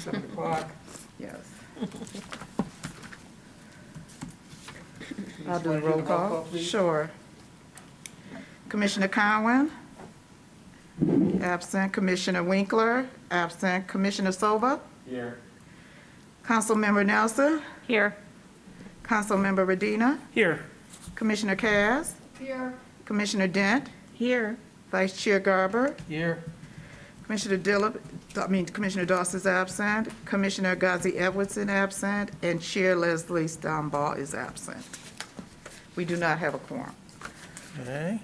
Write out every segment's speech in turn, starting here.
7 o'clock. Yes. You I'll just do a wanna roll the call. please? Sure. Commissioner Conwin? Absent. Commissioner Winkler? Absent. Commissioner Soba? Here. Councilmember Nelson? Here. Councilmember Radina? Here. Commissioner Cass? Here. Commissioner Dent? Here. Vice Chair Garber? Here. Commissioner Doss is absent. Commissioner Gazi Edwardson absent. And Chair Leslie Stoneball is absent. We do not have a quorum. Okay.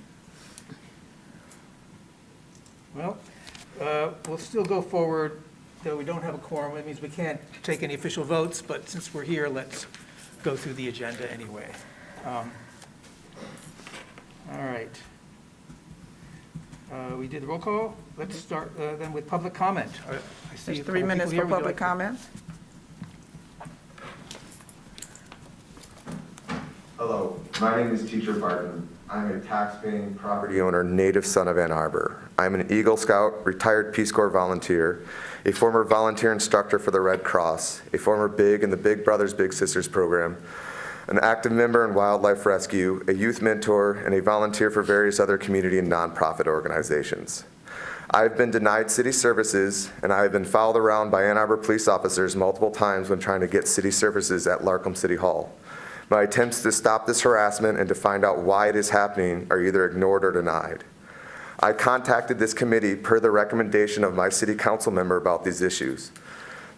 Well, we'll still go forward, though we don't have a quorum. It means we can't take any official votes, but since we're here, let's go through the agenda anyway. All right. We did the roll call. Let's start then with public comment. I see There's a 3 couple minutes people for here. Would you public like to- comment. Hello, my name is Teacher Barton. I'm a tax-paying property owner, native son of Ann Arbor. I'm an Eagle Scout, retired Peace Corps volunteer, a former volunteer instructor for the Red Cross, a former BIG in the Big Brothers Big Sisters program, an active member in wildlife rescue, a youth mentor, and a volunteer for various other community and nonprofit organizations. I've been denied city services, and I have been followed around by Ann Arbor police officers multiple times when trying to get city services at Larkham City Hall. My attempts to stop this harassment and to find out why it is happening are either ignored or denied. I contacted this committee per the recommendation of my city council member about these issues.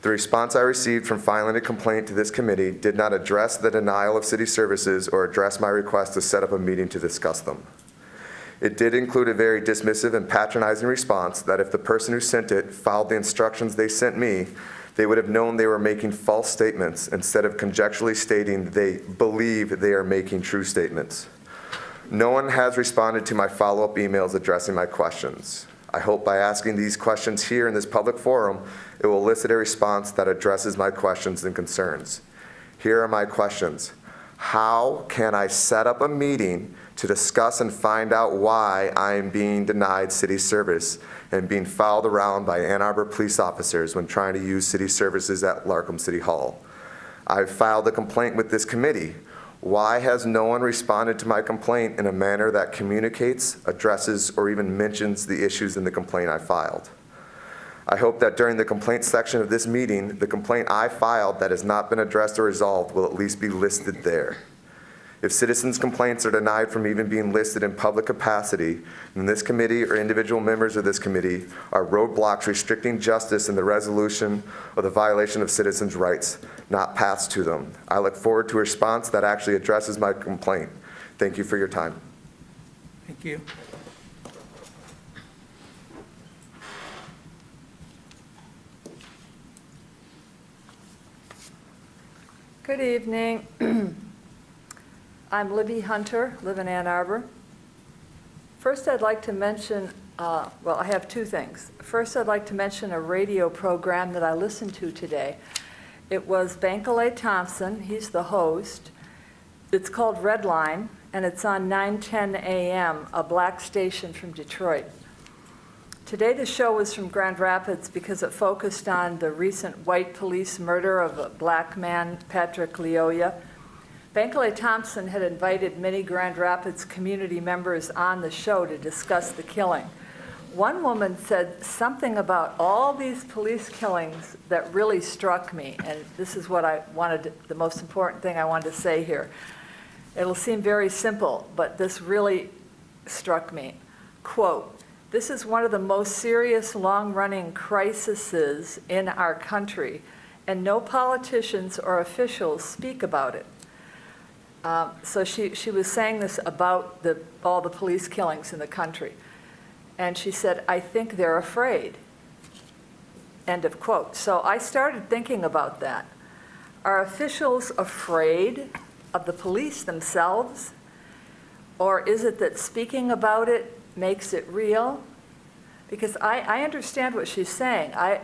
The response I received from filing a complaint to this committee did not address the denial of city services or address my request to set up a meeting to discuss them. It did include a very dismissive and patronizing response that if the person who sent it followed the instructions they sent me, they would have known they were making false statements instead of conjecturally stating they believe they are making true statements. No one has responded to my follow-up emails addressing my questions. I hope by asking these questions here in this public forum, it will elicit a response that addresses my questions and concerns. Here are my questions. How can I set up a meeting to discuss and find out why I am being denied city service and being followed around by Ann Arbor police officers when trying to use city services at Larkham City Hall? I've filed a complaint with this committee. Why has no one responded to my complaint in a manner that communicates, addresses, or even mentions the issues in the complaint I filed? I hope that during the complaint section of this meeting, the complaint I filed that has not been addressed or resolved will at least be listed there. If citizens' complaints are denied from even being listed in public capacity, then this committee or individual members of this committee are roadblocks restricting justice in the resolution of the violation of citizens' rights, not paths to them. I look forward to a response that actually addresses my complaint. Thank you for your time. Thank you. Good evening. I'm Libby Hunter, live in Ann Arbor. First, I'd like to mention, well, I have two things. First, I'd like to mention a radio program that I listened to today. It was Bankalay Thompson, he's the host. It's called Redline, and it's on 910 AM, a black station from Detroit. Today, the show was from Grand Rapids because it focused on the recent white police murder of a black man, Patrick Leoya. Bankalay Thompson had invited many Grand Rapids community members on the show to discuss the killing. One woman said something about all these police killings that really struck me, and this is what I wanted, the most important thing I wanted to say here. It'll seem very simple, but this really struck me. Quote, "This is one of the most serious long-running crises in our country, and no politicians or officials speak about it." So she was saying this about all the police killings in the country. And she said, "I think they're afraid." End of quote. So I started thinking about that. Are officials afraid of the police themselves? Or is it that speaking about it makes it real? Because I understand what she's saying. I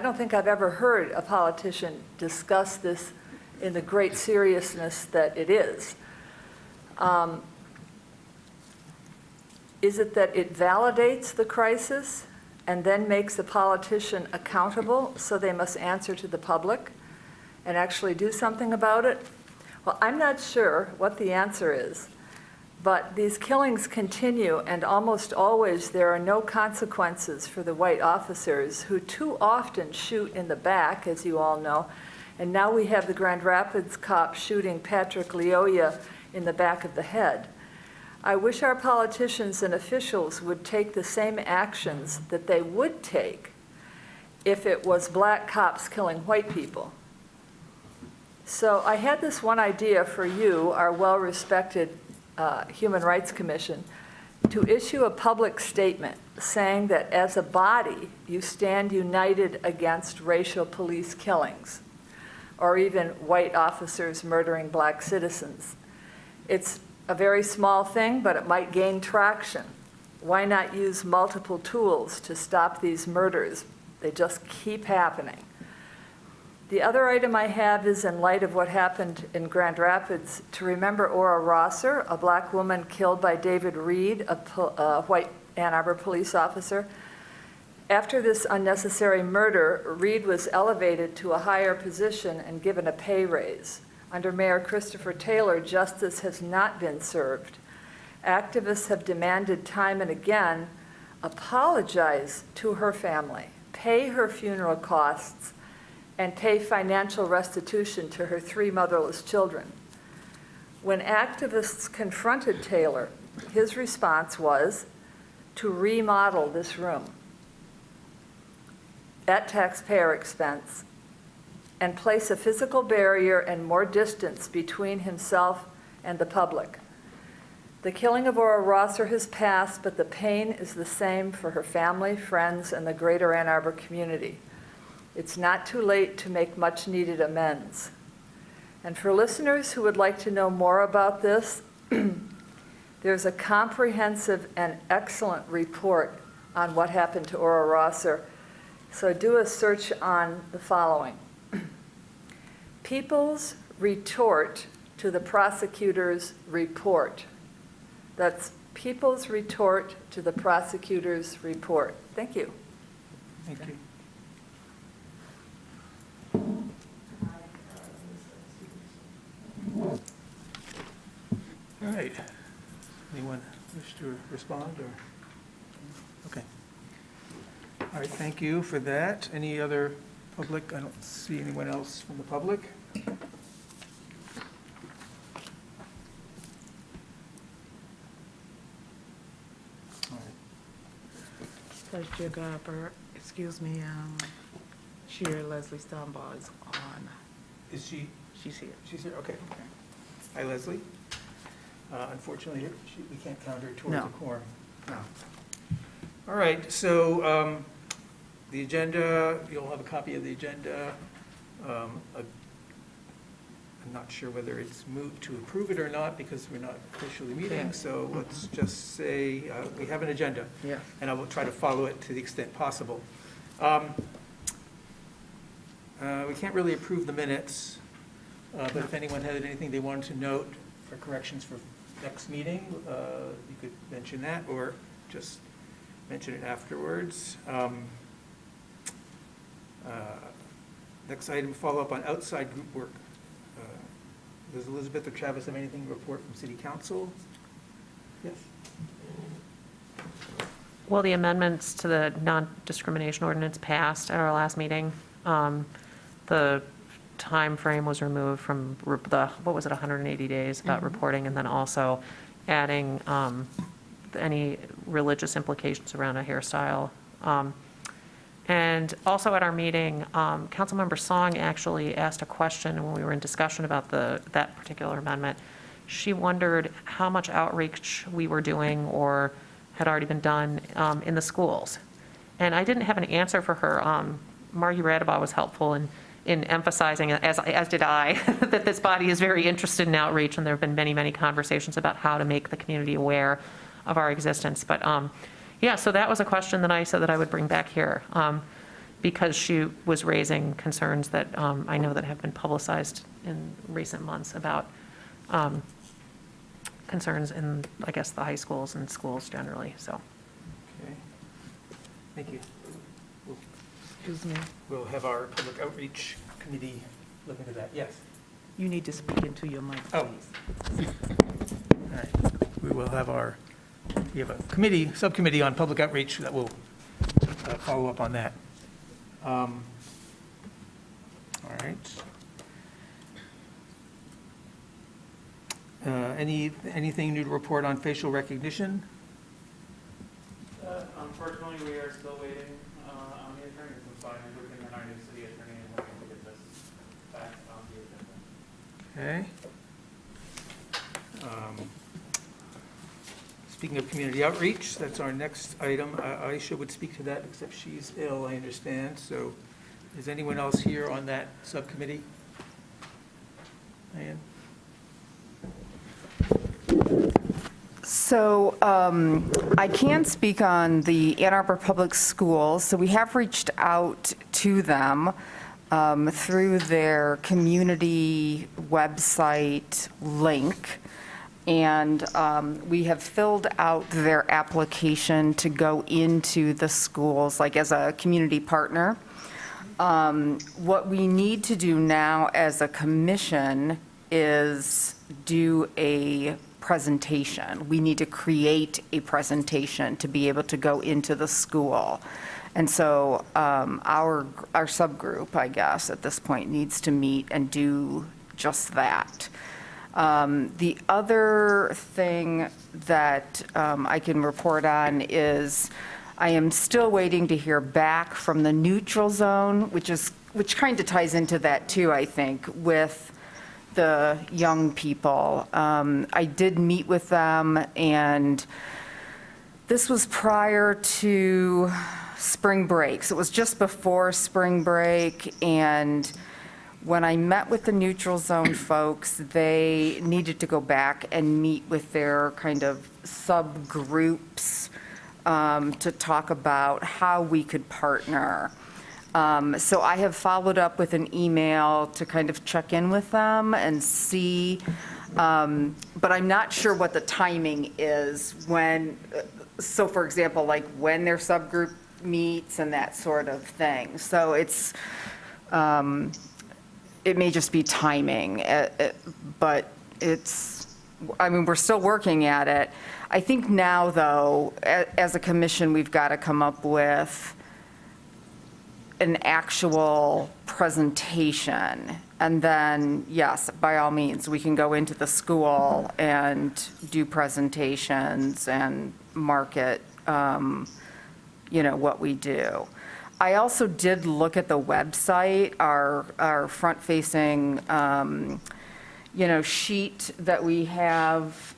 don't think I've ever heard a politician discuss this in the great seriousness that it is. Is it that it validates the crisis? and then makes the politician accountable, so they must answer to the public and actually do something about it? Well, I'm not sure what the answer is, but these killings continue, and almost always there are no consequences for the white officers who too often shoot in the back, as you all know. And now we have the Grand Rapids cop shooting Patrick Leoya in the back of the head. I wish our politicians and officials would take the same actions that they would take if it was black cops killing white people. So I had this one idea for you, our well-respected Human Rights Commission, to issue a public statement saying that as a body, you stand united against racial police killings, or even white officers murdering black citizens. It's a very small thing, but it might gain traction. Why not use multiple tools to stop these murders? They just keep happening. The other item I have is, in light of what happened in Grand Rapids, to remember Ora Rosser, a black woman killed by David Reed, a white Ann Arbor police officer. After this unnecessary murder, Reed was elevated to a higher position and given a pay raise. Under Mayor Christopher Taylor, justice has not been served. Activists have demanded time and again, apologize to her family, pay her funeral costs, and pay financial restitution to her 3 motherless children. When activists confronted Taylor, his response was to remodel this room at taxpayer expense and place a physical barrier and more distance between himself and the public. The killing of Ora Rosser has passed, but the pain is the same for her family, friends, and the greater Ann Arbor community. It's not too late to make much-needed amends. And for listeners who would like to know more about this, there's a comprehensive and excellent report on what happened to Ora Rosser. So do a search on the following: People's Retort to the Prosecutor's Report. That's People's Retort to the Prosecutor's Report. Thank you. Thank you. All right. Anyone wish to respond, or? Okay. All right, thank you for that. Any other public? I don't see anyone else from the public. All right. Judge Garber, excuse me, Chair Leslie Stumbaugh is on. Is she? She's here. She's here, okay. Hi, Leslie. Unfortunately, we can't count her towards No. a quorum. No. All right, so the agenda, you'll have a copy of the agenda. I'm not sure whether it's moot to approve it or not, because we're not officially meeting, so let's just say we have an agenda. Yeah. And I will try to follow it to the extent possible. We can't really approve the minutes, but if anyone had anything they wanted to note for corrections for next meeting, you could mention that, or just mention it afterwards. Next item, follow up on outside group work. Does Elizabeth or Travis have anything to report from City Council? Yes. Well, the amendments to the non-discrimination ordinance passed at our last meeting. The time frame was removed from the, 180 days about reporting, and then also adding any religious implications around a hairstyle. And also at our meeting, Councilmember Song actually asked a question when we were in discussion about that particular amendment. She wondered how much outreach we were doing or had already been done in the schools. And I didn't have an answer for her. Margie Radabaugh was helpful in emphasizing, as did I, that this body is very interested in outreach, and there have been many, many conversations about how to make the community aware of our existence. But yeah, so that was a question that I said that I would bring back here, because she was raising concerns that I know that have been publicized in recent months about concerns in, I guess, the high schools and schools generally, so. Okay. Thank you. Excuse me. We'll have our public outreach committee look into that. Yes. You need to speak into your mic, Oh. please. All right. We will have we have a committee, subcommittee on public outreach that will follow up on that. All right. Anything new to report on facial recognition? Unfortunately, we are still waiting on the attorney from signing within our new city attorney and hoping to get this back on the agenda. Okay. Speaking of community outreach, that's our next item. Aisha would speak to that, except she's ill, I understand. So is anyone else here on that subcommittee? Diane? So I can speak on the Ann Arbor Public Schools. So we have reached out to them through their community website link. And we have filled out their application to go into the schools, like as a community partner. What we need to do now as a commission is do a presentation. We need to create a presentation to be able to go into the school. And so our subgroup, I guess, at this point needs to meet and do just that. The other thing that I can report on is I am still waiting to hear back from the neutral zone, which kind of ties into that too, I think, with the young people. I did meet with them, and this was prior to spring break. So it was just before spring break, and when I met with the neutral zone folks, they needed to go back and meet with their kind of subgroups to talk about how we could partner. So I have followed up with an email to kind of check in with them and see, but I'm not sure what the timing is when, so for example, like when their subgroup meets and that sort of thing. So it's, it may just be timing, but I mean, we're still working at it. I think now, though, as a commission, we've got to come up with an actual presentation. And then, yes, by all means, we can go into the school and do presentations and market, what we do. I also did look at the website, our front-facing, sheet that we have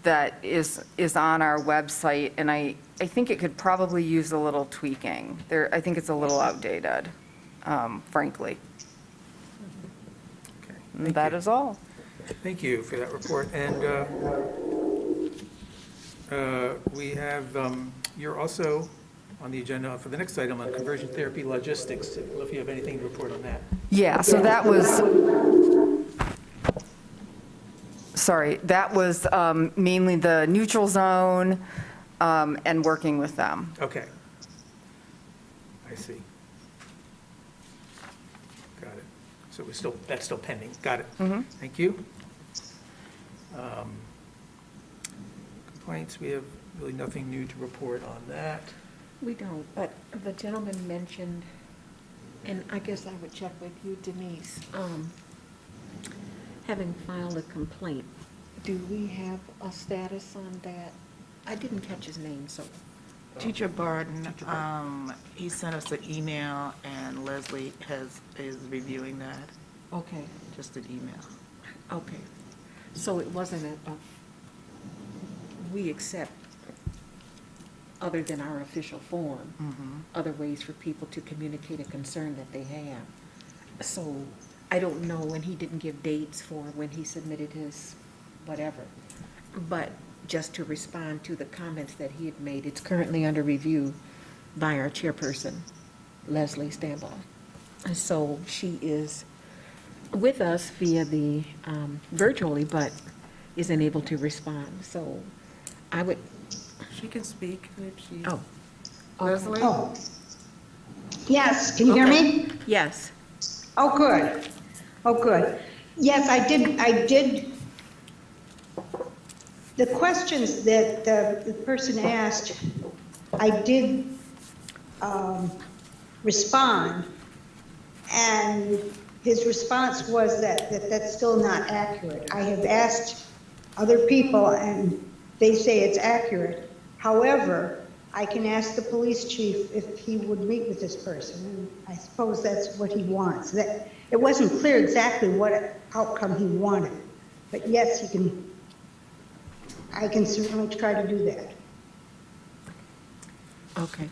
that is on our website, and I think it could probably use a little tweaking. I think it's a little outdated, frankly. Okay. And Thank that you. is all. Thank you for that report. And we have, you're also on the agenda for the next item on conversion therapy logistics. I don't know if you have anything to report on that. Yeah, so that was mainly the neutral zone and working with them. Okay. I see. Got it. So that's still pending. Got it. Thank you. Complaints, we have really nothing new to report on that. We don't, but the gentleman mentioned, and I guess I would check with you, Denise, having filed a complaint. Do we have a status on that? I didn't catch his name, so. Teacher Barton, he sent us an email, and Leslie is reviewing that, Okay, just an email. okay. So it wasn't we accept, other than our official form, other ways for people to communicate a concern that they have. So I don't know, and he didn't give dates for when he submitted his whatever. But just to respond to the comments that he had made, it's currently under review by our chairperson, Leslie Stambaugh. And so she is with us via the, virtually, but isn't able to respond. So I would, She can speak if she. oh, Leslie? Oh. Yes, can you hear me? Yes. Oh, good. Oh, good. Yes, I did. The questions that the person asked, I did respond, and his response was that that's still not accurate. I have asked other people, and they say it's accurate. However, I can ask the police chief if he would meet with this person, and I suppose that's what he wants. That it wasn't clear exactly what outcome he wanted, but yes, he can. I can certainly try to do that. Okay.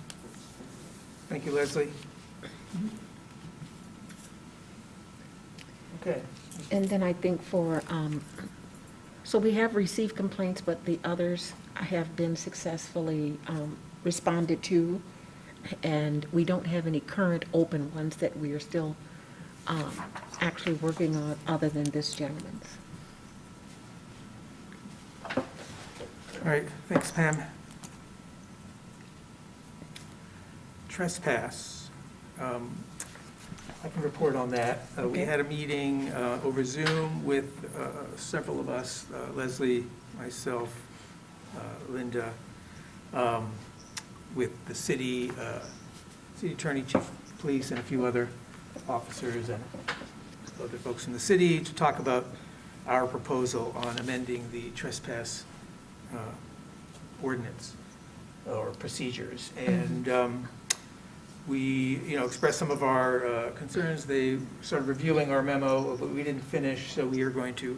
Thank you, Leslie. Okay. And then I think for, so we have received complaints, but the others have been successfully responded to, and we don't have any current open ones that we are still actually working on other than this gentleman's. All right, thanks, Pam. Trespass. I can report on that. We had a meeting over Zoom with several of us, Leslie, myself, Linda, with the city attorney, chief of police, and a few other officers and other folks in the city to talk about our proposal on amending the trespass ordinance or procedures. And we, expressed some of our concerns. They started reviewing our memo, but we didn't finish, so we are going to,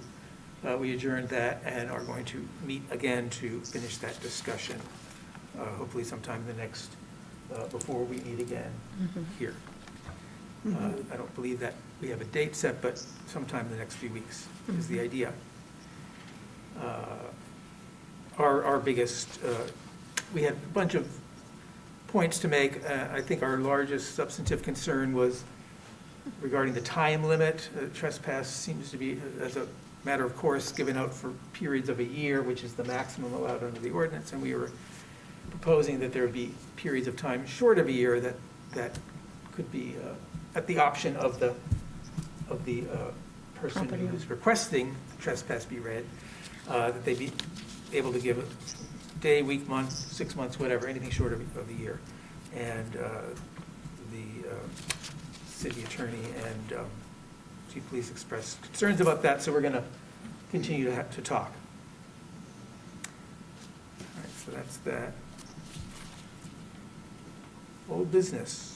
we adjourned that and are going to meet again to finish that discussion, hopefully sometime in the next, before we meet again here. I don't believe that we have a date set, but sometime in the next few weeks is the idea. Our biggest, we had a bunch of points to make. I think our largest substantive concern was regarding the time limit. Trespass seems to be, as a matter of course, given out for periods of a year, which is the maximum allowed under the ordinance, and we were proposing that there would be periods of time short of a year that could be at the option of the person who's requesting trespass be read, that they be able to give a day, week, month, 6 months, whatever, anything short of a year. And the city attorney and chief of police expressed concerns about that, so we're going to continue to talk. All right, so that's that. Old business.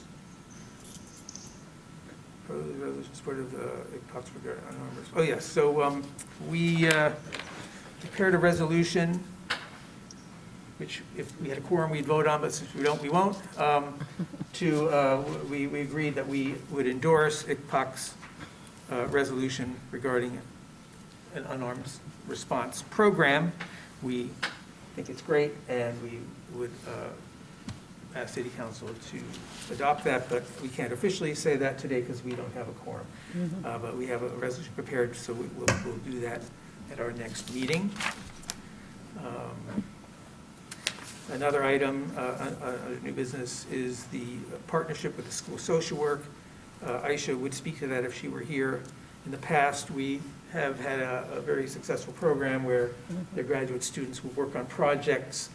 Resolution support of the oh yes, so we prepared a resolution, which if we had a quorum, we'd vote on, but since we don't, we won't. We agreed that we would endorse ICPOC's resolution regarding an unarmed response program. We think it's great, and we would ask City Council to adopt that, but we can't officially say that today because we don't have a quorum. But we have a resolution prepared, so we'll do that at our next meeting. Another item under new business is the partnership with the school social work. Aisha would speak to that if she were here. In the past, we have had a very successful program where their graduate students will work on projects,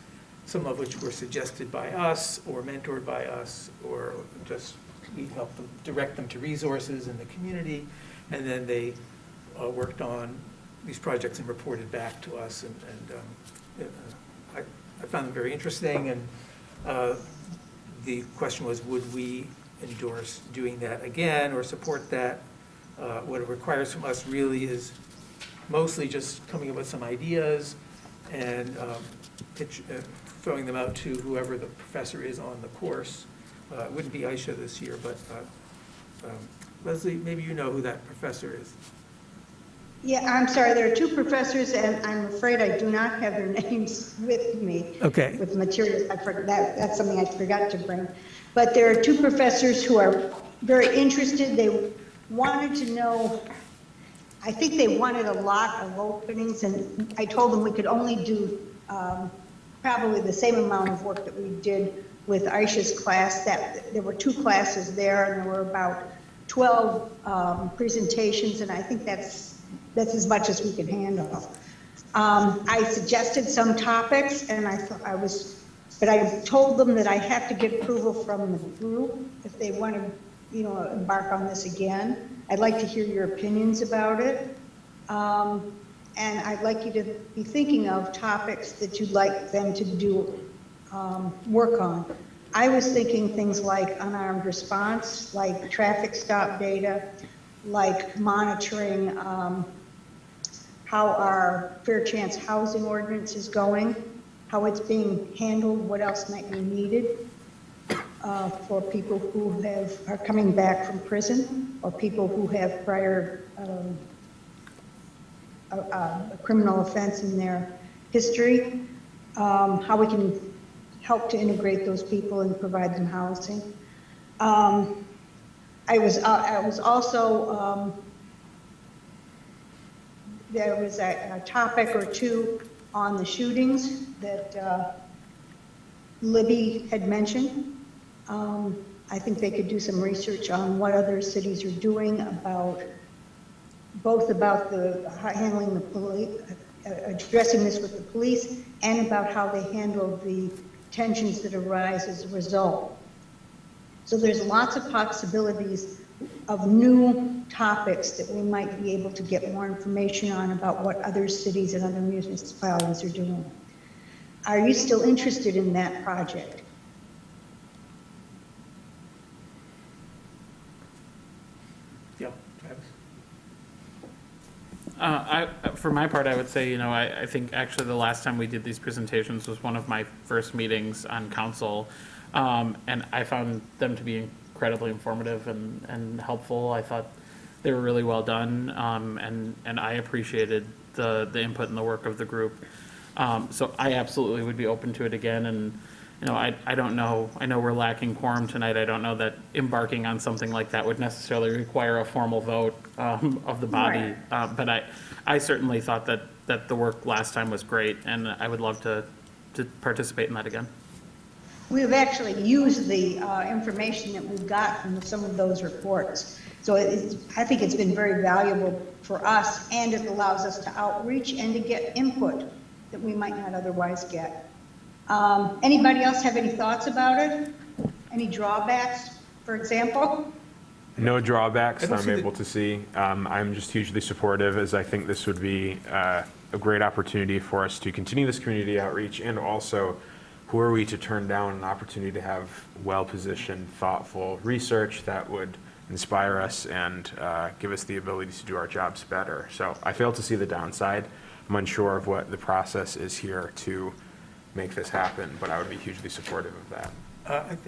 some of which were suggested by us or mentored by us, or just we helped them, direct them to resources in the community, and then they worked on these projects and reported back to us. And I found them very interesting, and the question was, would we endorse doing that again or support that? What it requires from us really is mostly just coming up with some ideas and throwing them out to whoever the professor is on the course. It wouldn't be Aisha this year, but Leslie, maybe you know who that professor is. Yeah, I'm sorry, there are two professors, and I'm afraid I do not have their names with me. Okay. With materials, I forgot, that's something I forgot to bring. But there are two professors who are very interested. They wanted to know, I think they wanted a lot of openings, and I told them we could only do probably the same amount of work that we did with Aisha's class, that there were 2 classes there, and there were about 12 presentations, and I think that's as much as we can handle. I suggested some topics, and but I told them that I have to get approval from the group if they want to, embark on this again. I'd like to hear your opinions about it. And I'd like you to be thinking of topics that you'd like them to do work on. I was thinking things like unarmed response, like traffic stop data, like monitoring how our fair chance housing ordinance is going, how it's being handled, what else might be needed for people who are coming back from prison, or people who have prior a criminal offense in their history, how we can help to integrate those people and provide them housing. I was also, there was a topic or two on the shootings that Libby had mentioned. I think they could do some research on what other cities are doing both about the handling the police, addressing this with the police, and about how they handle the tensions that arise as a result. So there's lots of possibilities of new topics that we might be able to get more information on about what other cities and other municipalities are doing. Are you still interested in that project? Yeah, Travis? For my part, I would say, I think actually the last time we did these presentations was one of my first meetings on council, and I found them to be incredibly informative and helpful. I thought they were really well done, and I appreciated the input and the work of the group. So I absolutely would be open to it again, and I don't know, I know we're lacking quorum tonight. I don't know that embarking on something like that would necessarily require a formal vote of the body. Right. But I certainly thought that the work last time was great, and I would love to participate in that again. We've actually used the information that we've got from some of those reports. So I think it's been very valuable for us, and it allows us to outreach and to get input that we might not otherwise get. Anybody else have any thoughts about it? Any drawbacks, for example? No drawbacks I that don't I'm see able to see. I'm just hugely supportive, as I think this would be a great opportunity for us to continue this community outreach, and also, who are we to turn down an opportunity to have well-positioned, thoughtful research that would inspire us and give us the ability to do our jobs better. So I fail to see the downside. I'm unsure of what the process is here to make this happen, but I would be hugely supportive of that.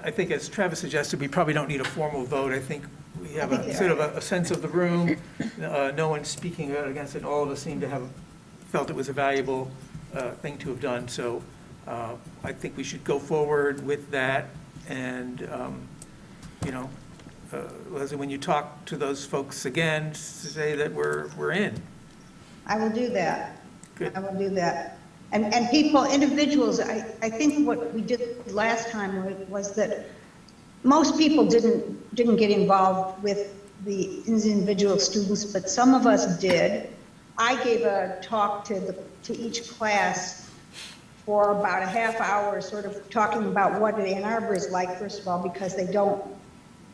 I think, as Travis suggested, we probably don't need a formal vote. I think we have I think a sort of a sense of the room. No one's speaking out against it. All of us seem to have felt it was a valuable thing to have done. So I think we should go forward with that. And, Leslie, when you talk to those folks again, say that we're in. I will do that. Good. I will do that. And people, individuals, I think what we did last time was that most people didn't get involved with the individual students, but some of us did. I gave a talk to each class for about a half hour, sort of talking about what Ann Arbor is like, first of all, because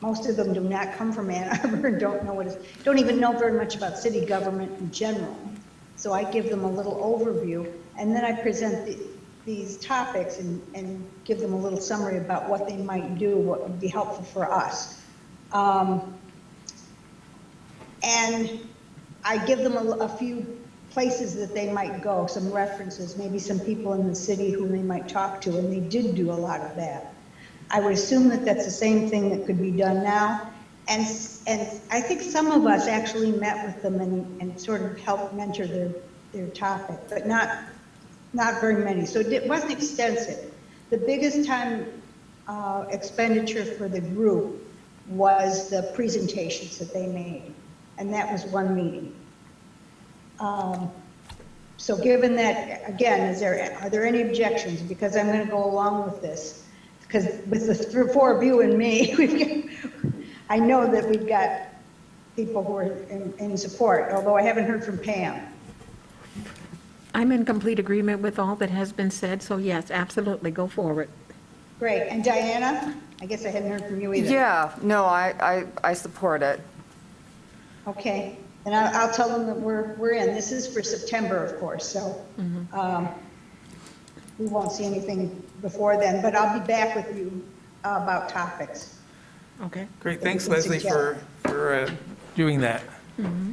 most of them do not come from Ann Arbor and don't even know very much about city government in general. So I give them a little overview, and then I present these topics and give them a little summary about what they might do, what would be helpful for us. And I give them a few places that they might go, some references, maybe some people in the city who they might talk to, and they did do a lot of that. I would assume that that's the same thing that could be done now. And I think some of us actually met with them and sort of helped mentor their topic, but not very many. So it wasn't extensive. The biggest time expenditure for the group was the presentations that they made, and that was one meeting. So given that, again, are there any objections? Because I'm going to go along with this. because with the four of you and me, I know that we've got people who are in support, although I haven't heard from Pam. I'm in complete agreement with all that has been said, so yes, absolutely, go forward. Great, and Diana? I guess I hadn't heard from you either. Yeah, no, I support it. Okay, and I'll tell them that we're in. This is for September, of course, so we won't see anything before then, but I'll be back with you about topics. Okay. Great, thanks Leslie for doing that.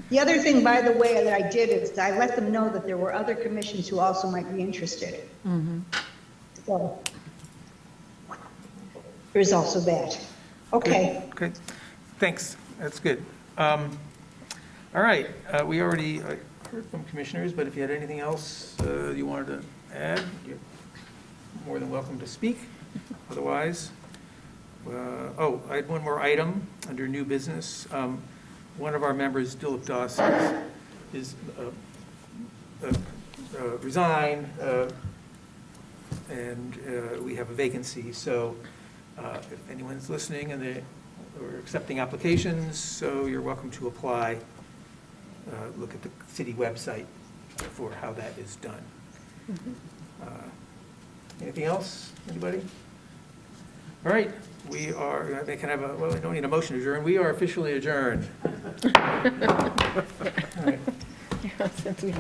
The other thing, by the way, that I did is I let them know that there were other commissions who also might be interested. So there's also that. Okay. Okay, thanks, that's good. All right, we already heard from commissioners, but if you had anything else you wanted to add, you're more than welcome to speak. Otherwise, oh, I had one more item under new business. One of our members, Dilip Das, is resigned, and we have a vacancy. So if anyone's listening and we're accepting applications, so you're welcome to apply. Look at the city website for how that is done. Anything else, anybody? All right, we are, they can have a, well, we don't need a motion to adjourn. We are officially adjourned. All right. Since we